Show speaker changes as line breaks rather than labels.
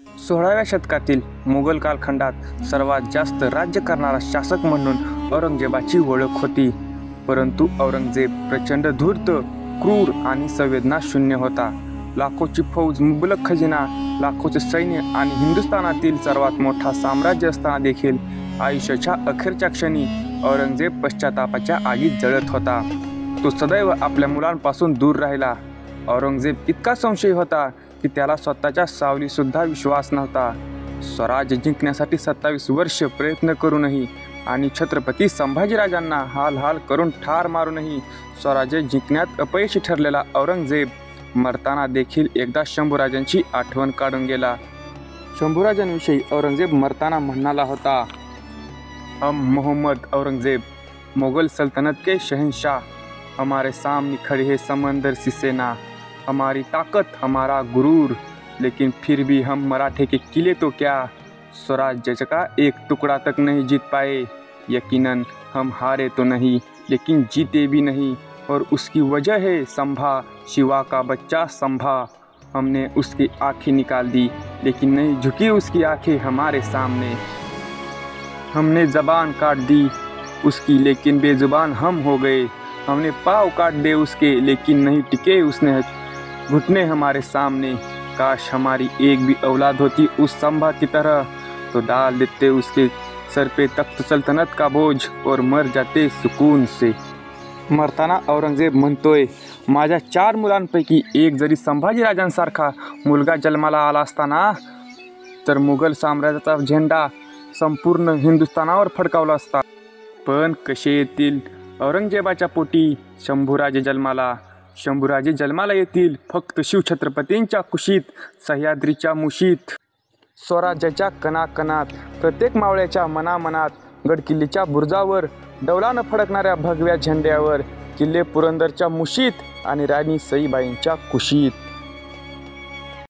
16व्या शतकातील मुघल कालखंडात सर्वात जास्त राज्य करणारा शासक म्हणून औरंगजेबाची ओळख होती. परंतु औरंगजेब प्रचंड धूर्त, क्रूर आणि संवेदनाशून्य होता. लाखोची फौज, मुबलक खजिना, लाखोचे सैन्य आणि हिंदुस्थानातील सर्वात मोठा साम्राज्य असताना देखील आयुष्याच्या अखेरच्या क्षणी औरंगजेब पश्चातापाच्या आगीत जळत होता. तो सदैव आपल्या मुलांपासून दूर राहिला. औरंगजेब इतका संशयी होता की त्याला स्वतःच्या सावलीसुद्धा विश्वास नव्हता. स्वराज्य जिंकण्यासाठी 27 वर्ष प्रयत्न करूनही आणि छत्रपती संभाजीराजांना हाल करून ठार मारूनही स्वराज्य जिंकण्यात अपयशी ठरलेला औरंगजेब मरताना देखील एकदा शंभूराजांची आठवण काढून गेला. शंभूराजांविषयी औरंगजेब मरताना म्हणाला होता, हम मोहम्मद औरंगजेब, मुगल सल्तनत के शहंशाह, हमारे सामने खड़ी है समंदर सी सेना, हमारी ताकत हमारा गुरूर, लेकिन फिर भी हम मराठे के किले तो क्या, स्वराज्य का एक टुकड़ा तक नहीं जीत पाए. यकीनन हम हारे तो नहीं लेकिन जीते भी नहीं, और उसकी वजह है संभा, शिवा का बच्चा संभा. हमने उसकी आँखें निकाल दी लेकिन नहीं झुकी उसकी आँखें हमारे सामने. हमने ज़बान काट दी उसकी लेकिन बेज़ुबान हम हो गए. हमने पाँव काट दे उसके लेकिन नहीं टिके उसने घुटने हमारे सामने. काश हमारी एक भी औलाद होती उस संभा की तरह, तो डाल देते उसके सर पे तख्त सल्तनत का बोझ और मर जाते सुकून से. मरताना औरंगजेब म्हणतोय, माझ्या 4 मुलांपैकी एक जरी संभाजीराजांसारखा मुलगा जन्माला आला असताना तर मुघल साम्राज्याचा झेंडा संपूर्ण हिंदुस्थानावर फडकावला असता. पण कसे येतील औरंगजेबाच्या पोटी शंभूराजे जन्माला. शंभूराजे जन्माला येतील फक्त शिवछत्रपतींच्या कुशीत, सह्याद्रीच्या मुशीत, स्वराज्याच्या कणाकणात, प्रत्येक मावळ्याच्या मनामनात, गडकिल्लीच्या बुरुजावर, डौलानं फडकणाऱ्या भगव्या झेंड्यावर, किल्ले पुरंदरच्या मुशीत आणि राणी सईबाईंच्या कुशीत.